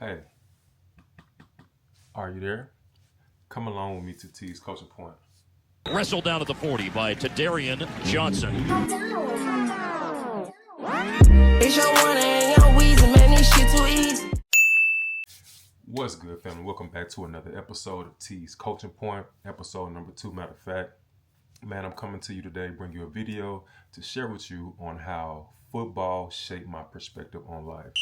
Hey, are you there? Come along with me to T's coaching point. Wrestled down at the 40 by Tadarian Johnson. It's your one and your Weezy, man, this shit too easy. What's good, family? Welcome back to another episode of T's Coaching Point, episode number 2. Matter of fact, man, I'm coming to you today, bring you a video to share with you on how football shaped my perspective on life.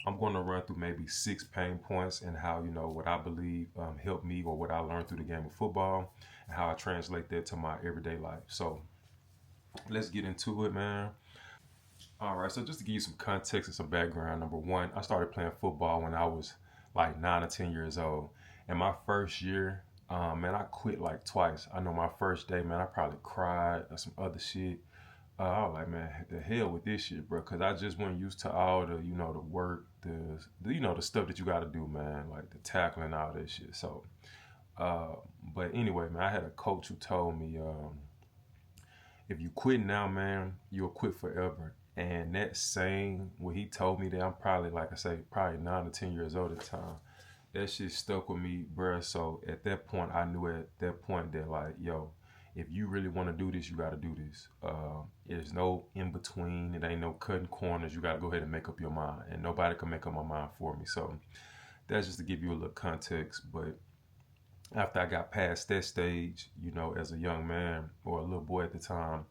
I'm going to run through maybe 6 pain points and how, what I believe helped me or what I learned through the game of football and how I translate that to my everyday life. So let's get into it, man. All right, so just to give you some context and some background, number one, I started playing football when I was like 9 or 10 years old. And my first year, man, I quit like twice. I know my first day, man, I probably cried or some other shit. I was like, man, the hell with this shit, bro, because I just wasn't used to all the, the work, the stuff that you got to do, man, like the tackling, all that shit. So, but anyway, man, I had a coach who told me, if you quit now, man, you'll quit forever. And that saying, when he told me that, I'm probably, like I say, probably 9 or 10 years old at the time. That shit stuck with me, bruh. So at that point, I knew at that point that, like, yo, if you really want to do this, you got to do this. There's no in between. It ain't no cutting corners. You got to go ahead and make up your mind. And nobody can make up my mind for me. So that's just to give you a little context. But after I got past that stage, as a young man or a little boy at the time,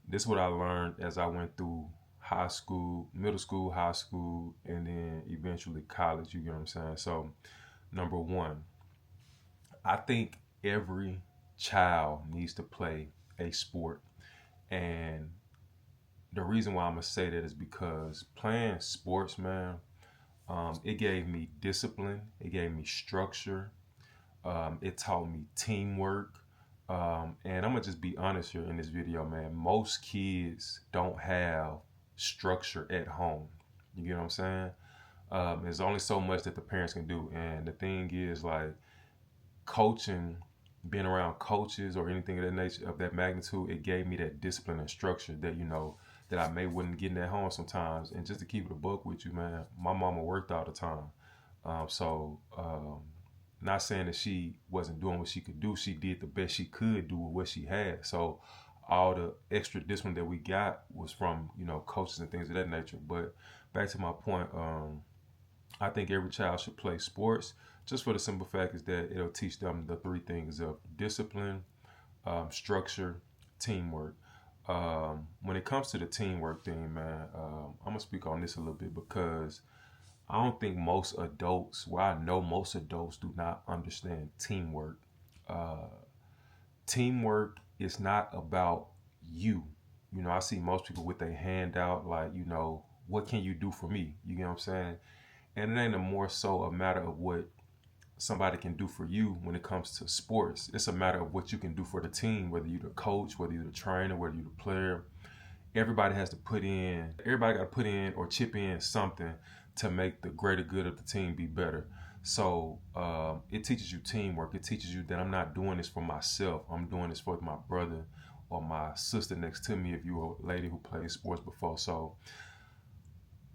this is what I learned as I went through high school, middle school, high school, and then eventually college. You get what I'm saying? So number one, I think every child needs to play a sport. And the reason why I'm going to say that is because playing sports, man, it gave me discipline. It gave me structure. It taught me teamwork. And I'm going to just be honest here in this video, man. Most kids don't have structure at home. You get what I'm saying? There's only so much that the parents can do. And the thing is, like, coaching, being around coaches or anything of that nature, of that magnitude, it gave me that discipline and structure that, that I may wouldn't get at home sometimes. And just to keep it a buck with you, man, my mama worked all the time. Not saying that she wasn't doing what she could do. She did the best she could do with what she had. So all the extra discipline that we got was from, coaches and things of that nature. But back to my point, I think every child should play sports, just for the simple fact is that it'll teach them the 3 things of discipline, structure, teamwork. When it comes to the teamwork thing, man, I'm going to speak on this a little bit because I don't think most adults, I know most adults do not understand teamwork. Teamwork is not about you. I see most people with their hand out like, what can you do for me? You get what I'm saying? And it ain't more so a matter of what somebody can do for you when it comes to sports. It's a matter of what you can do for the team, whether you're the coach, whether you're the trainer, whether you're the player. Everybody got to put in or chip in something to make the greater good of the team be better. So it teaches you teamwork. It teaches you that I'm not doing this for myself. I'm doing this for my brother or my sister next to me if you're a lady who played sports before. So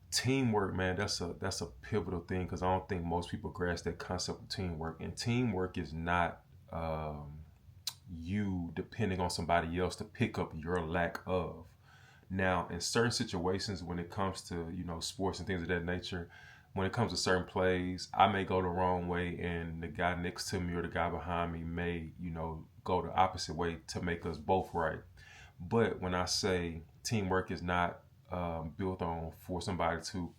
teamwork, man, that's a pivotal thing because I don't think most people grasp that concept of teamwork. And teamwork is not you depending on somebody else to pick up your lack of. Now, in certain situations, when it comes to, sports and things of that nature, when it comes to certain plays, I may go the wrong way and the guy next to me or the guy behind me may, go the opposite way to make us both right. But when I say teamwork is not built on for somebody to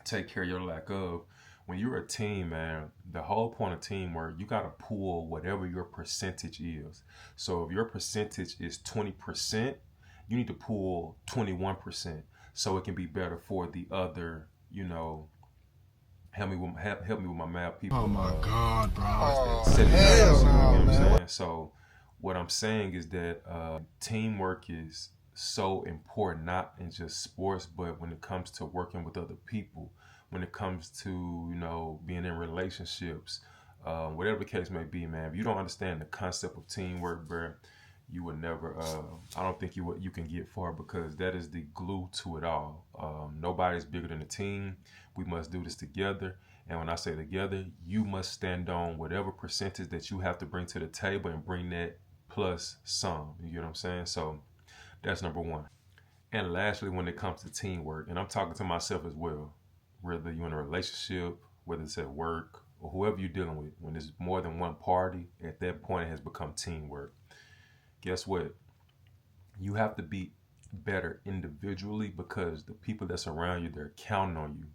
take care of your lack of, when you're a team, man, the whole point of teamwork, you got to pull whatever your percentage is. So if your percentage is 20%, you need to pull 21% so it can be better for the other, help me with my math people. Oh my God, bro. Hell no, you know what I'm saying? So what I'm saying is that teamwork is so important, not in just sports, but when it comes to working with other people, when it comes to, being in relationships, whatever the case may be, man, if you don't understand the concept of teamwork, bro, you would never, I don't think you can get far, because that is the glue to it all. Nobody's bigger than a team. We must do this together. And when I say together, you must stand on whatever percentage that you have to bring to the table and bring that plus some. You get what I'm saying? So that's number one. And lastly, when it comes to teamwork, and I'm talking to myself as well, whether you're in a relationship, whether it's at work, or whoever you're dealing with, when there's more than one party, at that point it has become teamwork. Guess what? You have to be better individually, because the people that's around you, they're counting on you.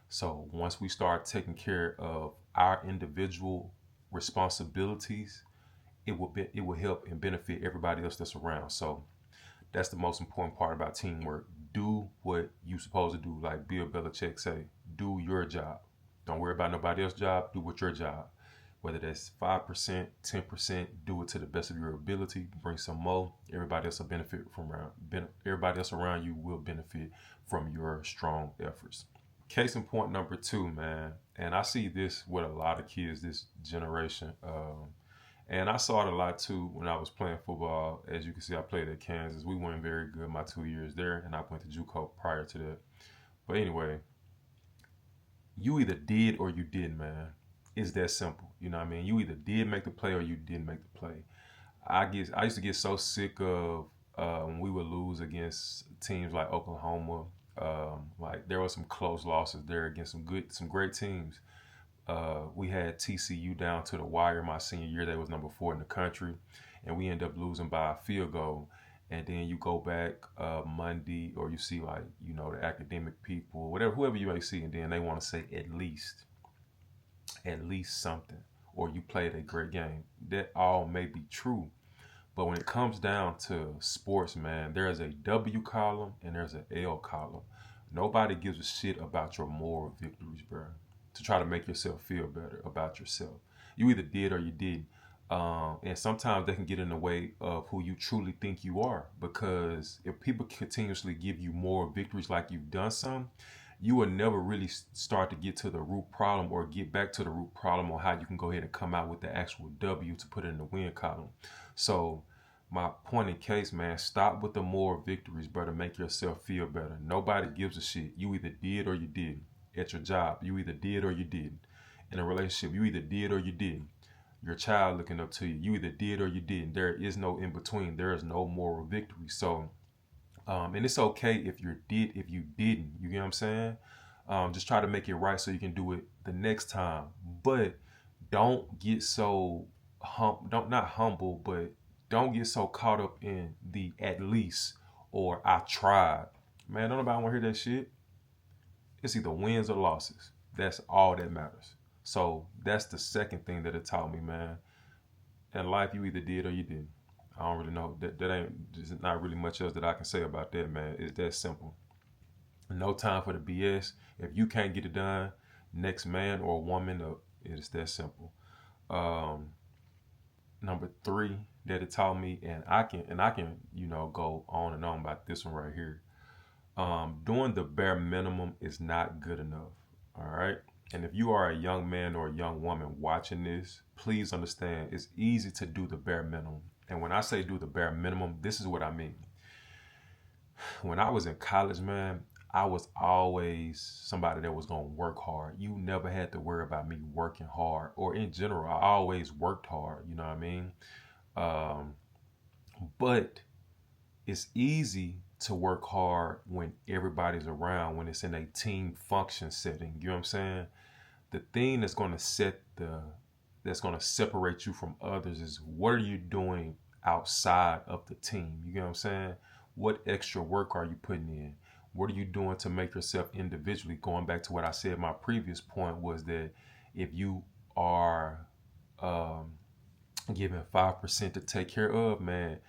So once we start taking care of our individual responsibilities, it will help and benefit everybody else that's around. So that's the most important part about teamwork. Do what you're supposed to do. Like Bill Belichick say, do your job. Don't worry about nobody else's job. Do what your job. Whether that's 5%, 10%, do it to the best of your ability. Bring some more. Everybody else will benefit from everybody else around you will benefit from your strong efforts. Case in point number 2, man. And I see this with a lot of kids this generation. And I saw it a lot too when I was playing football. As you can see, I played at Kansas. We weren't very good my 2 years there, and I went to JUCO prior to that. But anyway, you either did or you didn't, man. It's that simple. You know what I mean? You either did make the play or you didn't make the play. I used to get so sick of when we would lose against teams like Oklahoma. Like there were some close losses there against some great teams. We had TCU down to the wire my senior year. They was number 4 in the country, and we ended up losing by a field goal. And then you go back Monday, or you see like, you know, the academic people, whoever you may see, and then they want to say at least something, or you played a great game. That all may be true, but when it comes down to sports, man, there's a W column and there's an L column. Nobody gives a shit about your moral victories, bro, to try to make yourself feel better about yourself. You either did or you didn't. And sometimes they can get in the way of who you truly think you are, because if people continuously give you more victories like you've done some, you will never really start to get to the root problem, or get back to the root problem on how you can go ahead and come out with the actual W to put in the win column. So my point in case, man, stop with the more victories, bro, to make yourself feel better. Nobody gives a shit. You either did or you didn't. At your job, you either did or you didn't. In a relationship, you either did or you didn't. Your child looking up to you, you either did or you didn't. There is no in between. There is no moral victory. So, and it's okay if you didn't. You get what I'm saying? Just try to make it right so you can do it the next time. But don't get so not humble, but don't get so caught up in the at least or I tried. Man, don't nobody want to hear that shit. It's either wins or losses. That's all that matters. So that's the second thing that it taught me, man. In life, you either did or you didn't. I don't really know. There's not really much else that I can say about that, man. It's that simple. No time for the BS. If you can't get it done, next man or woman up. It's that simple. Number 3 that it taught me, and I can go on and on about this one right here. Doing the bare minimum is not good enough. All right. And if you are a young man or a young woman watching this, please understand it's easy to do the bare minimum. And when I say do the bare minimum, this is what I mean. When I was in college, man, I was always somebody that was going to work hard. You never had to worry about me working hard, or in general, I always worked hard. You know what I mean? But it's easy to work hard when everybody's around, when it's in a team function setting. You know what I'm saying? The thing that's going to separate you from others is, what are you doing outside of the team? You know what I'm saying? What extra work are you putting in? What are you doing to make yourself individually? Going back to what I said, my previous point was that if you are given 5% to take care of, man,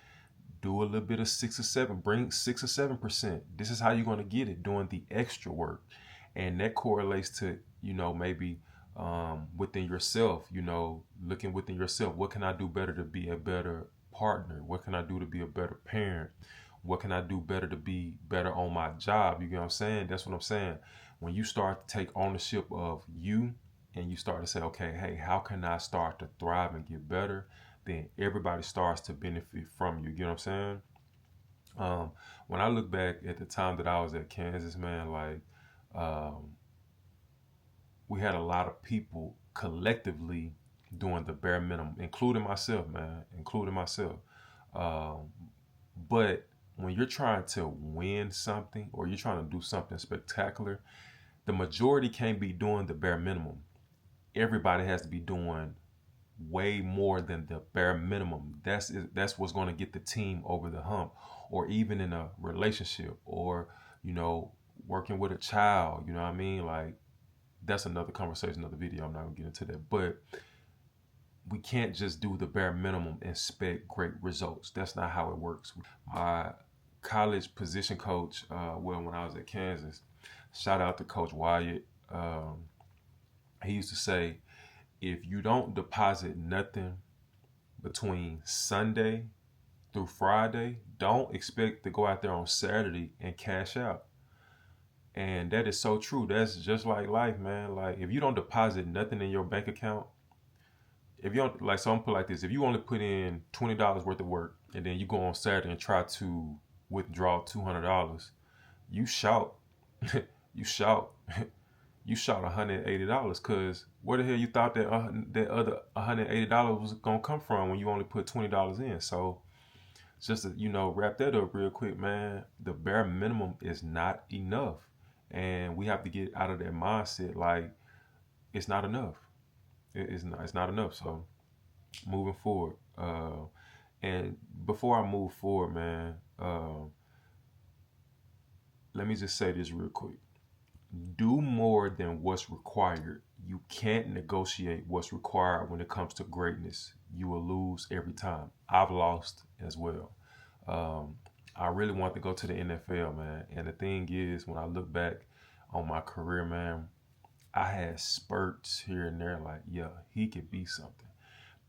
do a little bit of 6 or 7, bring 6 or 7%. This is how you're going to get it, doing the extra work. And that correlates to, maybe within yourself, looking within yourself. What can I do better to be a better partner? What can I do to be a better parent? What can I do better to be better on my job? You get what I'm saying? That's what I'm saying. When you start to take ownership of you, and you start to say, okay, hey, how can I start to thrive and get better? then everybody starts to benefit from you. You know what I'm saying? When I look back at the time that I was at Kansas, man, like we had a lot of people collectively doing the bare minimum, including myself, man, including myself. But when you're trying to win something or you're trying to do something spectacular, the majority can't be doing the bare minimum. Everybody has to be doing way more than the bare minimum. That's what's going to get the team over the hump. Or even in a relationship, or working with a child. You know what I mean? Like, that's another conversation, another video. I'm not gonna get into that. But we can't just do the bare minimum and expect great results. That's not how it works. My college position coach, when I was at Kansas, shout out to Coach Wyatt. He used to say, if you don't deposit nothing between Sunday through Friday, don't expect to go out there on Saturday and cash out. And that is so true. That's just like life, man. Like, if you don't deposit nothing in your bank account, if you don't, like, so I'm put like this, if you only put in $20 worth of work and then you go on Saturday and try to withdraw $200, you shout, you shout $180, because where the hell you thought that other $180 was gonna come from when you only put $20 in? So just to, wrap that up real quick, man, the bare minimum is not enough. And we have to get out of that mindset, like, it's not enough. It's not enough. So moving forward, and before I move forward, man, let me just say this real quick. Do more than what's required. You can't negotiate what's required when it comes to greatness. You will lose every time. I've lost as well. I really want to go to the NFL, man. And the thing is, when I look back on my career, man, I had spurts here and there, like, yeah, he could be something.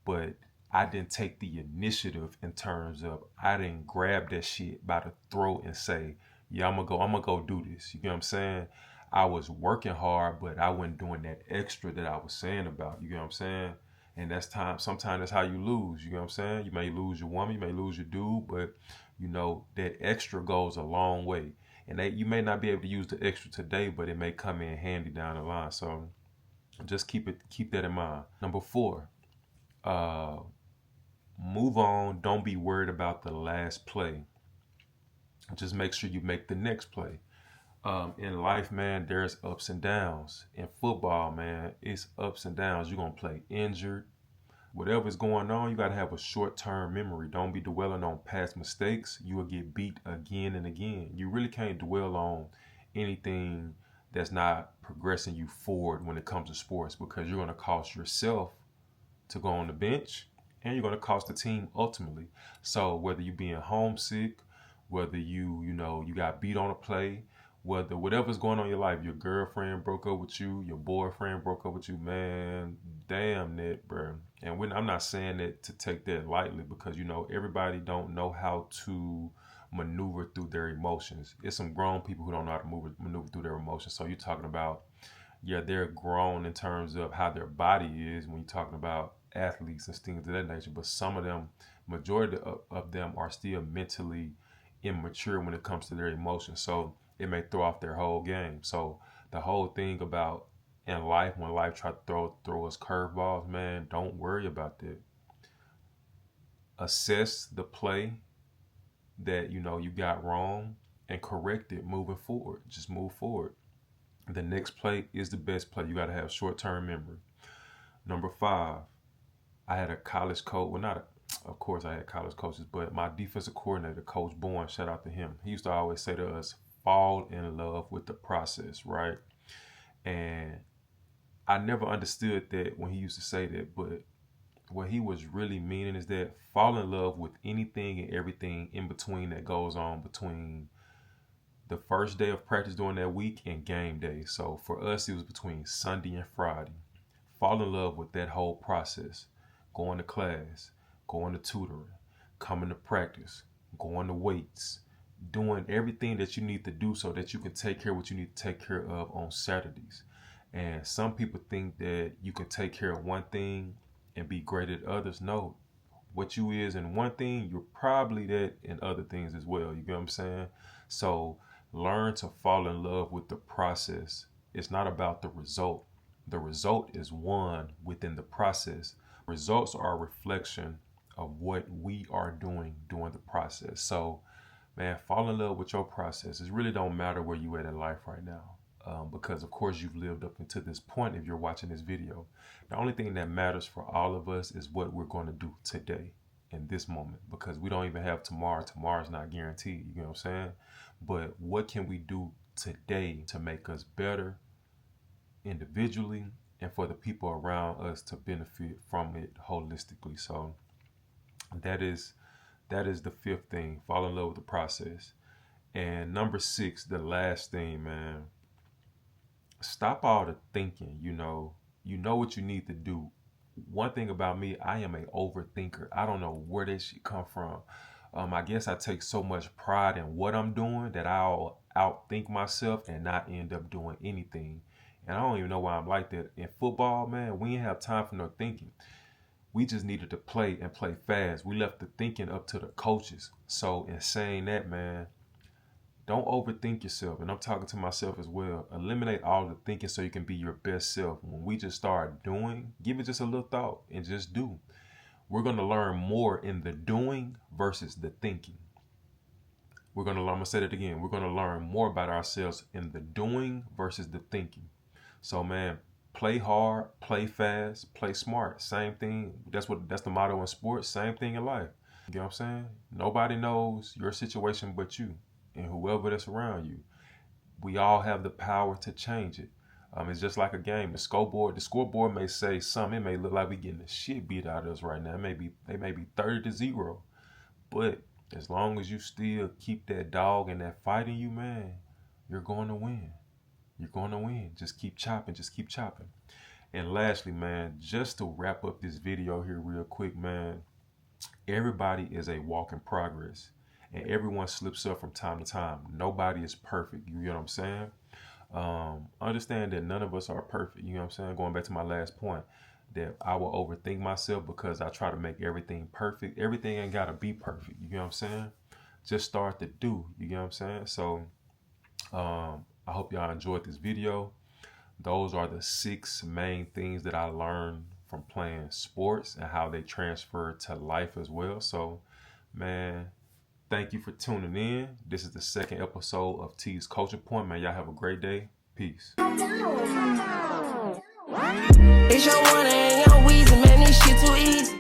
But I didn't take the initiative in terms of, I didn't grab that shit by the throat and say, yeah, I'm gonna go do this. You know what I'm saying? I was working hard, but I wasn't doing that extra that I was saying about. You know what I'm saying? And sometimes that's how you lose. You know what I'm saying? You may lose your woman, you may lose your dude, but that extra goes a long way. And you may not be able to use the extra today, but it may come in handy down the line. So just keep that in mind. Number 4, move on. Don't be worried about the last play. Just make sure you make the next play. In life, man, there's ups and downs. In football, man, it's ups and downs. You're going to play injured. Whatever's going on, you got to have a short-term memory. Don't be dwelling on past mistakes. You will get beat again and again. You really can't dwell on anything that's not progressing you forward when it comes to sports, because you're going to cost yourself to go on the bench, and you're going to cost the team ultimately. So whether you're being homesick, whether you got beat on a play, whatever's going on in your life, your girlfriend broke up with you, your boyfriend broke up with you, man, damn that, bro. And I'm not saying that to take that lightly, because everybody don't know how to maneuver through their emotions. It's some grown people who don't know how to maneuver through their emotions. So you're talking about, yeah, they're grown in terms of how their body is when you're talking about athletes and things of that nature, but some of them, majority of them, are still mentally immature when it comes to their emotions. So it may throw off their whole game. So the whole thing about in life, when life tries to throw us curveballs, man, don't worry about that. Assess the play that you got wrong and correct it moving forward. Just move forward. The next play is the best play. You got to have short-term memory. Number 5, I had a college coach. Well, of course I had college coaches, but my defensive coordinator, Coach Bourne, shout out to him. He used to always say to us, fall in love with the process, right? And I never understood that when he used to say that, but what he was really meaning is that fall in love with anything and everything in between that goes on between the first day of practice during that week and game day. So for us, it was between Sunday and Friday. Fall in love with that whole process. Going to class, going to tutoring, coming to practice, going to weights, doing everything that you need to do so that you can take care of what you need to take care of on Saturdays. And some people think that you can take care of one thing and be great at others. No, what you is in one thing, you're probably that in other things as well. You get what I'm saying? So learn to fall in love with the process. It's not about the result. The result is one within the process. Results are a reflection of what we are doing during the process. So, man, fall in love with your process. It really don't matter where you at in life right now. Because of course you've lived up until this point if you're watching this video. The only thing that matters for all of us is what we're going to do today in this moment, because we don't even have tomorrow. Tomorrow's not guaranteed, you know what I'm saying? But what can we do today to make us better individually and for the people around us to benefit from it holistically? So that is the fifth thing. Fall in love with the process. And number 6, the last thing, man, stop all the thinking. You know what you need to do. One thing about me, I am an overthinker. I don't know where that shit come from. I guess I take so much pride in what I'm doing that I'll outthink myself and not end up doing anything. And I don't even know why I'm like that. In football, man, we ain't have time for no thinking. We just needed to play and play fast. We left the thinking up to the coaches. So in saying that, man, don't overthink yourself. And I'm talking to myself as well. Eliminate all the thinking so you can be your best self. When we just start doing, give it just a little thought and just do. We're going to learn more in the doing versus the thinking. I'm going to say that again. We're going to learn more about ourselves in the doing versus the thinking. So, man, play hard, play fast, play smart. Same thing. That's the motto in sports. Same thing in life. You know what I'm saying? Nobody knows your situation but you and whoever that's around you. We all have the power to change it. It's just like a game. The scoreboard may say something. It may look like we getting the shit beat out of us right now. They may be 30-0. But as long as you still keep that dog and that fight in you, man, you're going to win. You're going to win. Just keep chopping. Just keep chopping. And lastly, man, just to wrap up this video here real quick, man, everybody is a walk in progress. And everyone slips up from time to time. Nobody is perfect. You get what I'm saying? Understand that none of us are perfect. You know what I'm saying? Going back to my last point, that I will overthink myself because I try to make everything perfect. Everything ain't got to be perfect. You get what I'm saying? Just start to do. You get what I'm saying? So I hope y'all enjoyed this video. Those are the 6 main things that I learned from playing sports and how they transfer to life as well. So, man, thank you for tuning in. This is the 2nd episode of T's Coaching Point. Man, y'all have a great day. Peace. It's your one and young Weezy, man, this shit too easy.